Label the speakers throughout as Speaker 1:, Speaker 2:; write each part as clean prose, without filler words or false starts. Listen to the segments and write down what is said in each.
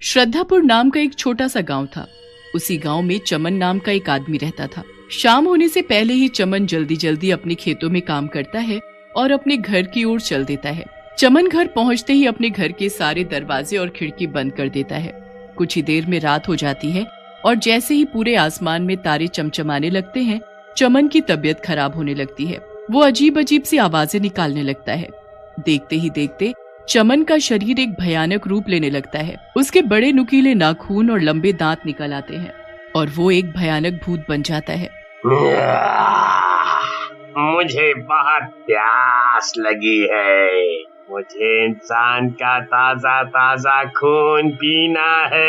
Speaker 1: श्रद्धापुर नाम का एक छोटा सा गांव था। उसी गांव में चमन नाम का एक आदमी रहता था। शाम होने से पहले ही चमन जल्दी जल्दी अपने खेतों में काम करता है और अपने घर की ओर चल देता है। चमन घर पहुंचते ही अपने घर के सारे दरवाजे और खिड़की बंद कर देता है। कुछ ही देर में रात हो जाती है और जैसे ही पूरे आसमान में तारे चमचमाने लगते हैं, चमन की तबीयत खराब होने लगती है। वो अजीब अजीब सी आवाजें निकालने लगता है। देखते ही देखते चमन का शरीर एक भयानक रूप लेने लगता है। उसके बड़े नुकीले नाखून और लंबे दांत निकल आते हैं और वो एक भयानक भूत बन जाता है।
Speaker 2: मुझे बहुत प्यास लगी है। मुझे इंसान का ताजा ताजा खून पीना है।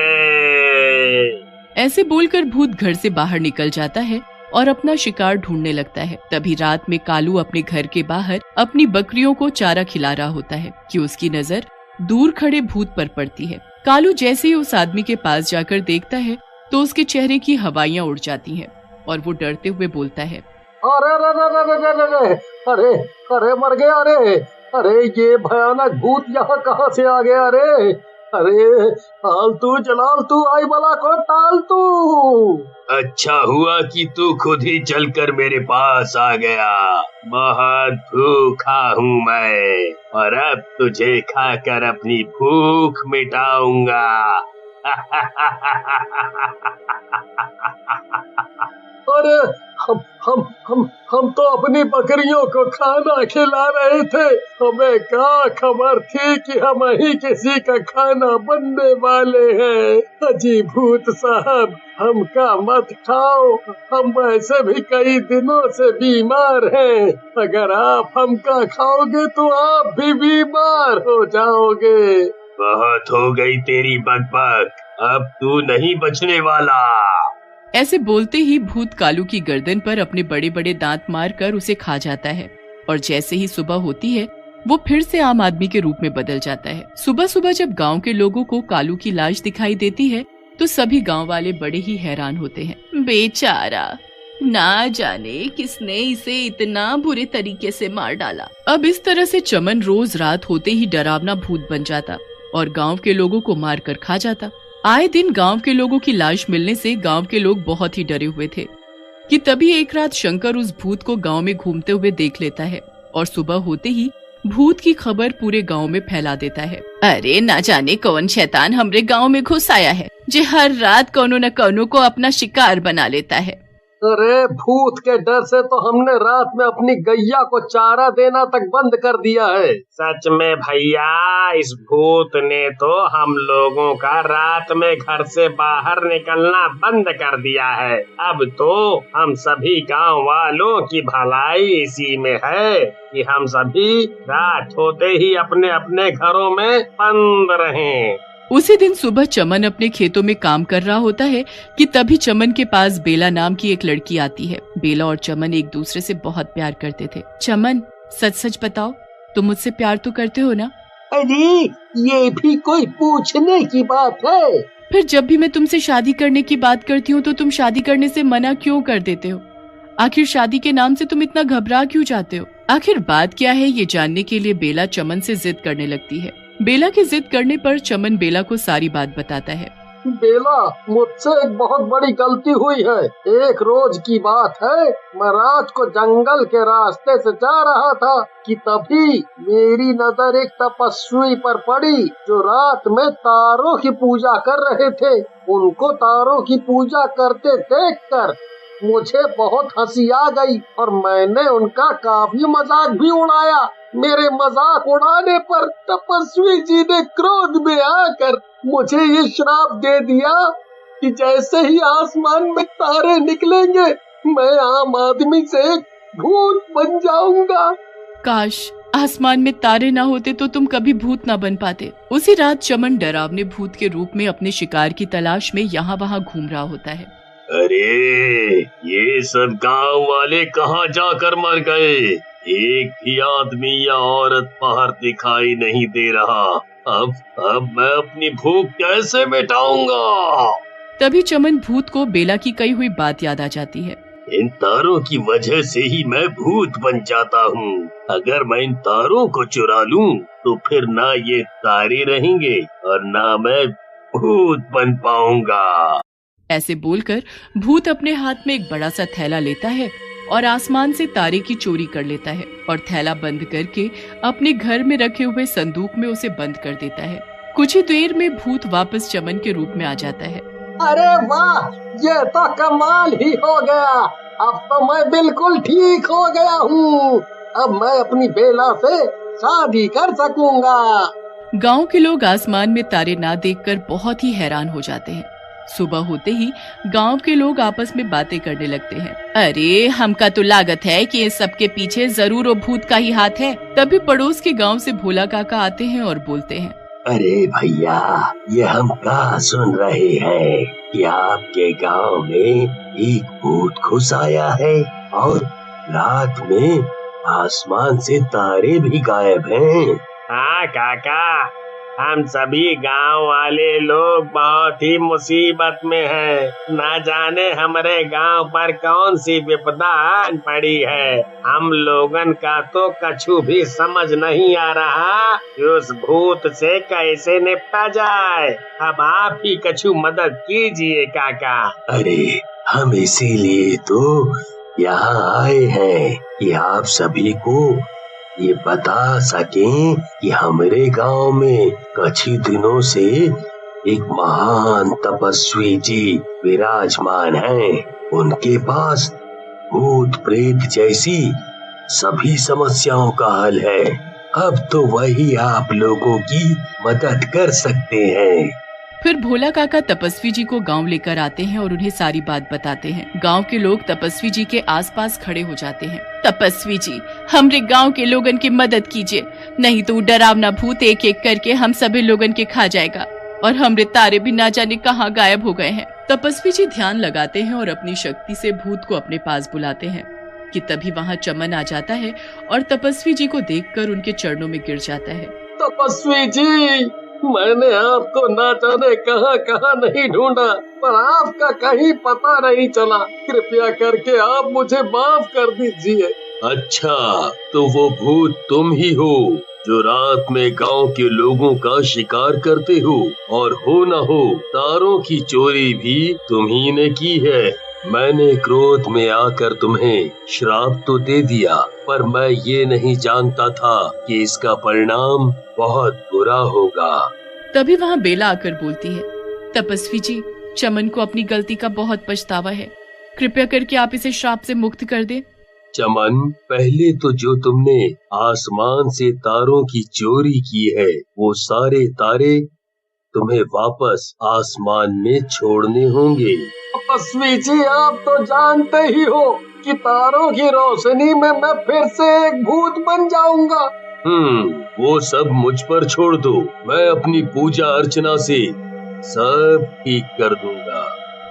Speaker 1: ऐसे बोलकर भूत घर से बाहर निकल जाता है और अपना शिकार ढूंढने लगता है। तभी रात में कालू अपने घर के बाहर अपनी बकरियों को चारा खिला रहा होता है कि उसकी नजर दूर खड़े भूत पर पड़ती है। कालू जैसे ही उस आदमी के पास जाकर देखता है तो उसके चेहरे की हवाइयां उड़ जाती हैं और वो डरते हुए बोलता है,
Speaker 3: अरे अरे अरे मर गया। अरे ये भयानक भूत यहाँ कहाँ से आ गया? अरे टालतू जलालतू आई बला को टालतू।
Speaker 2: अच्छा हुआ कि तू खुद ही चलकर मेरे पास आ गया। बहुत भूखा हूँ मैं और अब तुझे खाकर अपनी भूख मिटाऊंगा।
Speaker 3: अरे हम तो अपनी बकरियों को खाना खिला रहे थे। हमें क्या खबर थी कि हम ही किसी का खाना बनने वाले हैं। अजी भूत साहब, हमका मत खाओ। हम वैसे भी कई दिनों से बीमार हैं। अगर आप हमका खाओगे तो आप भी बीमार हो जाओगे।
Speaker 2: बहुत हो गई तेरी बकबक, अब तू नहीं बचने वाला।
Speaker 1: ऐसे बोलते ही भूत कालू की गर्दन पर अपने बड़े बड़े दांत मारकर उसे खा जाता है और जैसे ही सुबह होती है वो फिर से आम आदमी के रूप में बदल जाता है। सुबह सुबह जब गांव के लोगों को कालू की लाश दिखाई देती है तो सभी गांव वाले बड़े ही हैरान होते हैं। बेचारा, ना जाने किसने इसे इतना बुरे तरीके से मार डाला। अब इस तरह से चमन रोज रात होते ही डरावना भूत बन जाता और गांव के लोगों को मार कर खा जाता। आए दिन गांव के लोगों की लाश मिलने से गांव के लोग बहुत ही डरे हुए थे कि तभी एक रात शंकर उस भूत को गांव में घूमते हुए देख लेता है और सुबह होते ही भूत की खबर पूरे गांव में फैला देता है। अरे ना जाने कौन शैतान हमरे गांव में घुस आया है, जो हर रात कोनो न कोनो को अपना शिकार बना लेता है।
Speaker 3: अरे भूत के डर से तो हमने रात में अपनी गैया को चारा देना तक बंद कर दिया है।
Speaker 2: सच में भैया, इस भूत ने तो हम लोगों का रात में घर से बाहर निकलना बंद कर दिया है। अब तो हम सभी गांव वालों की भलाई इसी में है कि हम सभी रात होते ही अपने अपने घरों में बंद रहें।
Speaker 1: उसी दिन सुबह चमन अपने खेतों में काम कर रहा होता है कि तभी चमन के पास बेला नाम की एक लड़की आती है। बेला और चमन एक दूसरे से बहुत प्यार करते थे। चमन, सच सच बताओ, तुम मुझसे प्यार तो करते हो ना?
Speaker 3: अरे ये भी कोई पूछने की बात है?
Speaker 1: फिर जब भी मैं तुमसे शादी करने की बात करती हूँ तो तुम शादी करने से मना क्यों कर देते हो? आखिर शादी के नाम से तुम इतना घबरा क्यों जाते हो? आखिर बात क्या है, ये जानने के लिए बेला चमन से जिद करने लगती है। बेला की जिद करने पर चमन बेला को सारी बात बताता है।
Speaker 3: बेला, मुझसे एक बहुत बड़ी गलती हुई है। एक रोज की बात है, मैं रात को जंगल के रास्ते से जा रहा था कि तभी मेरी नजर एक तपस्वी पर पड़ी जो रात में तारों की पूजा कर रहे थे। उनको तारों की पूजा करते देखकर मुझे बहुत हंसी आ गई और मैंने उनका काफी मजाक भी उड़ाया। मेरे मजाक उड़ाने पर तपस्वी जी ने क्रोध में आकर मुझे ये श्राप दे दिया कि जैसे ही आसमान में तारे निकलेंगे मैं आम आदमी से भूत बन जाऊंगा।
Speaker 1: काश आसमान में तारे ना होते तो तुम कभी भूत ना बन पाते। उसी रात चमन डरावने भूत के रूप में अपने शिकार की तलाश में यहाँ वहाँ घूम रहा होता है।
Speaker 2: अरे ये सब गांव वाले कहाँ जाकर मर गए? एक भी आदमी या औरत बाहर दिखाई नहीं दे रहा। अब मैं अपनी भूख कैसे मिटाऊंगा?
Speaker 1: तभी चमन भूत को बेला की कही हुई बात याद आ जाती है।
Speaker 2: इन तारों की वजह से ही मैं भूत बन जाता हूँ। अगर मैं इन तारों को चुरा लूं तो फिर ना ये तारे रहेंगे और ना मैं भूत बन पाऊंगा।
Speaker 1: ऐसे बोलकर भूत अपने हाथ में एक बड़ा सा थैला लेता है और आसमान से तारे की चोरी कर लेता है और थैला बंद करके अपने घर में रखे हुए संदूक में उसे बंद कर देता है। कुछ ही देर में भूत वापस चमन के रूप में आ जाता है।
Speaker 3: अरे वाह, ये तो कमाल ही हो गया। अब तो मैं बिल्कुल ठीक हो गया हूँ। अब मैं अपनी बेला से शादी कर सकूंगा।
Speaker 1: गांव के लोग आसमान में तारे ना देखकर बहुत ही हैरान हो जाते हैं। सुबह होते ही गांव के लोग आपस में बातें करने लगते हैं। अरे हमका तो लागत है कि इस सब के पीछे जरूर वो भूत का ही हाथ है। तभी पड़ोस के गांव से भोला काका आते हैं और बोलते हैं,
Speaker 2: अरे भैया, ये हम कहाँ सुन रहे हैं कि आपके गांव में एक भूत घुस आया है और रात में आसमान से तारे भी गायब हैं। हाँ काका, हम सभी गांव वाले लोग बहुत ही मुसीबत में हैं। ना जाने हमारे गांव पर कौन सी विपदा पड़ी है। हम लोगन का तो कछु भी समझ नहीं आ रहा कि उस भूत से कैसे निपटा जाए। अब आप ही कछु मदद कीजिए काका। अरे हम इसीलिए तो यहाँ आए हैं कि आप सभी को ये बता सकें कि हमारे गांव में कुछ ही दिनों से एक महान तपस्वी जी विराजमान हैं। उनके पास भूत प्रेत जैसी सभी समस्याओं का हल है। अब तो वही आप लोगों की मदद कर सकते हैं।
Speaker 1: फिर भोला काका तपस्वी जी को गांव लेकर आते हैं और उन्हें सारी बात बताते हैं। गांव के लोग तपस्वी जी के आसपास खड़े हो जाते हैं। तपस्वी जी, हमरे गांव के लोगन की मदद कीजिए, नहीं तो डरावना भूत एक एक करके हम सभी लोगन के खा जाएगा और हमरे तारे भी ना जाने कहाँ गायब हो गए हैं। तपस्वी जी ध्यान लगाते हैं और अपनी शक्ति से भूत को अपने पास बुलाते हैं कि तभी वहाँ चमन आ जाता है और तपस्वी जी को देखकर उनके चरणों में गिर जाता है।
Speaker 3: तपस्वी जी, मैंने आपको ना जाने कहाँ कहाँ नहीं ढूंढा, पर आपका कहीं पता नहीं चला। कृपया करके आप मुझे माफ कर दीजिए।
Speaker 2: अच्छा, तो वो भूत तुम ही हो जो रात में गांव के लोगों का शिकार करते हो, और हो न हो तारों की चोरी भी तुम ही ने की है। मैंने क्रोध में आकर तुम्हें श्राप तो दे दिया, पर मैं ये नहीं जानता था कि इसका परिणाम बहुत बुरा होगा।
Speaker 1: तभी वहाँ बेला आकर बोलती है, तपस्वी जी, चमन को अपनी गलती का बहुत पछतावा है। कृपया करके आप इसे श्राप से मुक्त कर दें।
Speaker 2: चमन, पहले तो जो तुमने आसमान से तारों की चोरी की है, वो सारे तारे तुम्हें वापस आसमान में छोड़ने होंगे।
Speaker 3: तपस्वी जी, आप तो जानते ही हो कि तारों की रोशनी में मैं फिर से एक भूत बन जाऊंगा।
Speaker 2: वो सब मुझ पर छोड़ दो, मैं अपनी पूजा अर्चना से सब ठीक कर दूंगा।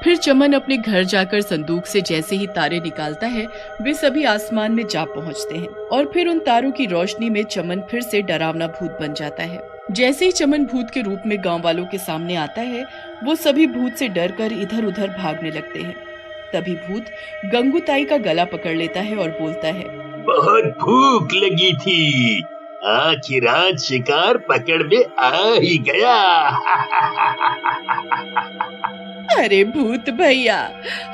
Speaker 1: फिर चमन अपने घर जाकर संदूक से जैसे ही तारे निकालता है, वे सभी आसमान में जा पहुंचते हैं और फिर उन तारों की रोशनी में चमन फिर से डरावना भूत बन जाता है। जैसे ही चमन भूत के रूप में गांव वालों के सामने आता है, वो सभी भूत से डरकर इधर उधर भागने लगते हैं। तभी भूत गंगूताई का गला पकड़ लेता है और बोलता है,
Speaker 2: बहुत भूख लगी थी, आखिर आज शिकार पकड़ में आ ही गया।
Speaker 1: अरे भूत भैया,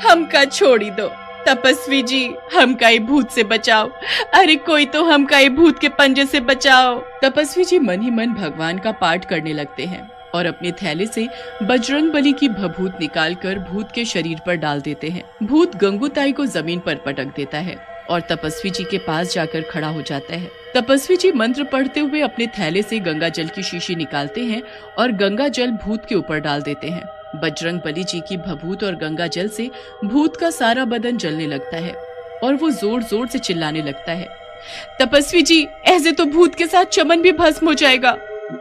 Speaker 1: हमका छोड़ी दो। तपस्वी जी, हमका ये भूत से बचाओ। अरे कोई तो हमका ये भूत के पंजे से बचाओ। तपस्वी जी मन ही मन भगवान का पाठ करने लगते हैं और अपने थैले से बजरंग बली की भभूत निकालकर भूत के शरीर पर डाल देते हैं। भूत गंगूताई को जमीन पर पटक देता है और तपस्वी जी के पास जाकर खड़ा हो जाता है। तपस्वी जी मंत्र पढ़ते हुए अपने थैले से गंगा जल की शीशी निकालते हैं और गंगा जल भूत के ऊपर डाल देते हैं। बजरंग बली जी की भभूत और गंगा जल से भूत का सारा बदन जलने लगता है और वो जोर जोर से चिल्लाने लगता है, तपस्वी जी, ऐसे तो भूत के साथ चमन भी भस्म हो जाएगा।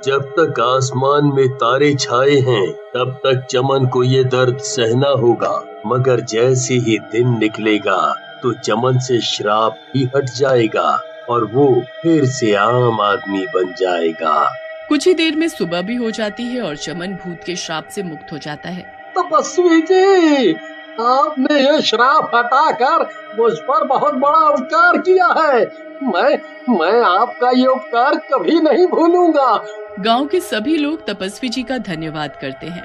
Speaker 2: जब तक आसमान में तारे छाए हैं, तब तक चमन को ये दर्द सहना होगा, मगर जैसे ही दिन निकलेगा तो चमन से श्राप भी हट जाएगा और वो फिर से आम आदमी बन जाएगा।
Speaker 1: कुछ ही देर में सुबह भी हो जाती है और चमन भूत के श्राप से मुक्त हो जाता है।
Speaker 3: तपस्वी जी, आपने ये श्राप हटाकर मुझ पर बहुत बड़ा उपकार किया है। मैं आपका ये उपकार कभी नहीं भूलूंगा।
Speaker 1: गांव के सभी लोग तपस्वी जी का धन्यवाद करते हैं।